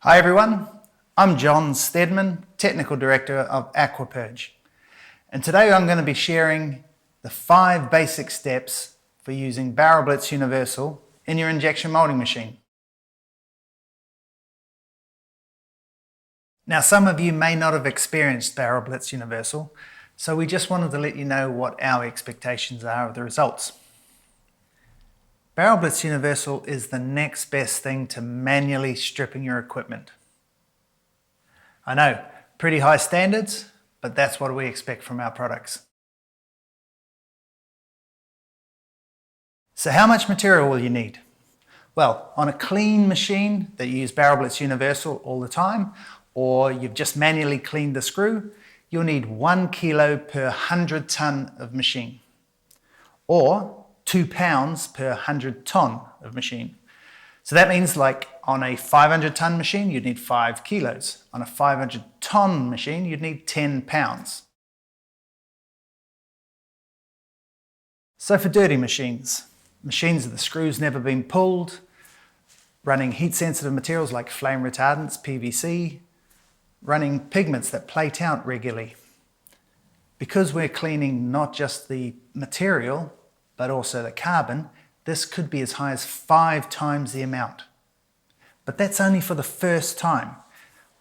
Hi everyone, I'm John Stedman, Technical Director of Aquapurge, and today I'm going to be sharing the 5 basic steps for using Barrel Blitz Universal in your injection molding machine. Now some of you may not have experienced Barrel Blitz Universal, so we just wanted to let you know what our expectations are of the results. Barrel Blitz Universal is the next best thing to manually stripping your equipment. I know, pretty high standards, but that's what we expect from our products. So how much material will you need? Well, on a clean machine that you use Barrel Blitz Universal all the time, or you've just manually cleaned the screw, you'll need 1 kilo per 100 ton of machine, or 2 pounds per 100 ton of machine. So that means like on a 500 ton machine, you'd need 5 kilos. On a 500 ton machine, you'd need 10 pounds. So for dirty machines that the screw's never been pulled, running heat sensitive materials like flame retardants, PVC, running pigments that plate out regularly. Because we're cleaning not just the material, but also the carbon, this could be as high as 5 times the amount. But that's only for the first time.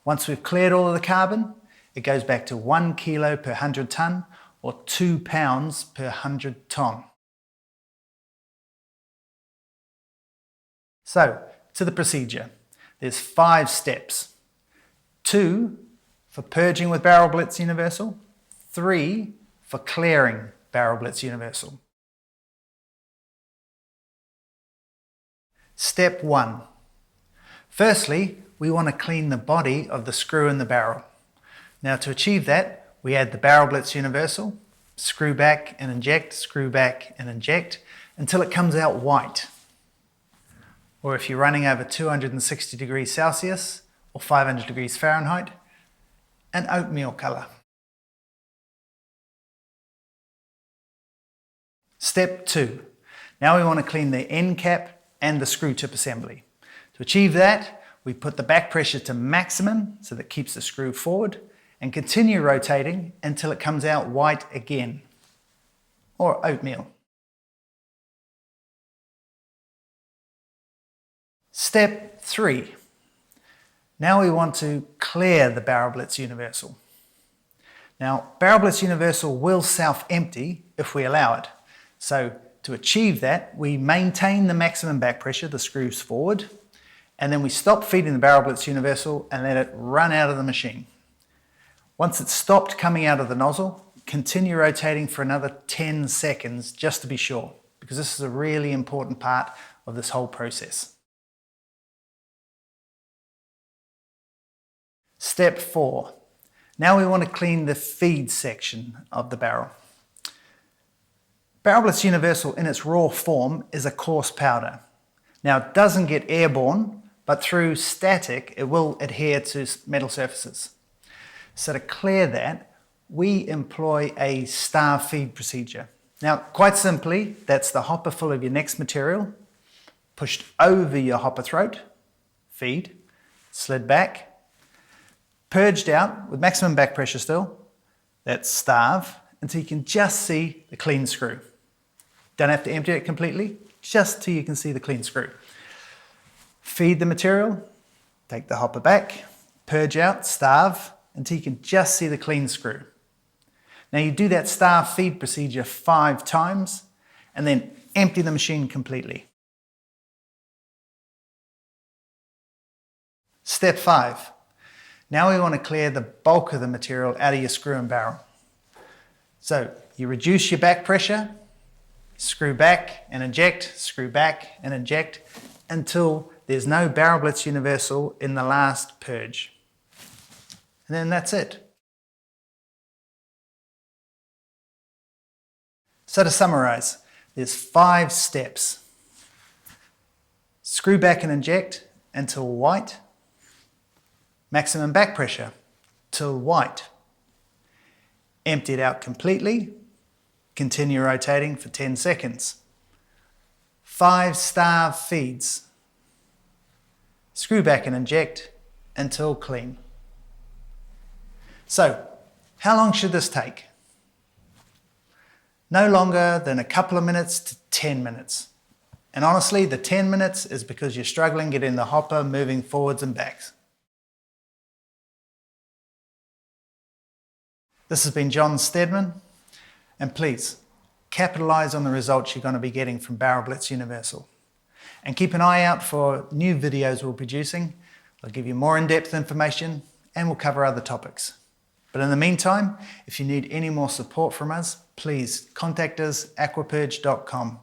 Once we've cleared all of the carbon, it goes back to 1 kilo per 100 ton or 2 pounds per 100 ton. So, to the procedure. There's 5 steps. 2 for purging with Barrel Blitz Universal, 3 for clearing Barrel Blitz Universal. Step 1. Firstly, we want to clean the body of the screw in the barrel. Now to achieve that, we add the Barrel Blitz Universal, screw back and inject, screw back and inject until it comes out white. Or if you're running over 260 degrees Celsius or 500 degrees Fahrenheit, an oatmeal color. Step 2. Now we want to clean the end cap and the screw tip assembly. To achieve that, we put the back pressure to maximum so that it keeps the screw forward and continue rotating until it comes out white again, or oatmeal. Step 3. Now we want to clear the Barrel Blitz Universal. Now, Barrel Blitz Universal will self-empty if we allow it. So to achieve that, we maintain the maximum back pressure, the screws forward, and then we stop feeding the Barrel Blitz Universal and let it run out of the machine. Once it's stopped coming out of the nozzle, continue rotating for another 10 seconds just to be sure, because this is a really important part of this whole process. Step 4. Now we want to clean the feed section of the barrel. Barrel Blitz Universal in its raw form is a coarse powder. Now it doesn't get airborne, but through static it will adhere to metal surfaces. So to clear that, we employ a star feed procedure. Now quite simply, that's the hopper full of your next material, pushed over your hopper throat, feed, slid back, purged out with maximum back pressure still, that's starve, until you can just see the clean screw. Don't have to empty it completely, just till you can see the clean screw. Feed the material, take the hopper back, purge out, starve, until you can just see the clean screw. Now you do that starve feed procedure 5 times, and then empty the machine completely. Step 5. Now we want to clear the bulk of the material out of your screw and barrel. So you reduce your back pressure, screw back and inject, screw back and inject until there's no Barrel Blitz Universal in the last purge. And then that's it. So to summarize, there's 5 steps. Screw back and inject until white. Maximum back pressure till white. Empty it out completely. Continue rotating for 10 seconds. 5 starve feeds. Screw back and inject until clean. So, how long should this take? No longer than a couple of minutes to 10 minutes. And honestly, the 10 minutes is because you're struggling getting the hopper moving forwards and backs. This has been John Steadman, and please, capitalize on the results you're going to be getting from Barrel Blitz Universal. And keep an eye out for new videos we're producing. They'll give you more in-depth information and we'll cover other topics. But in the meantime, if you need any more support from us, please contact us, aquapurge.com.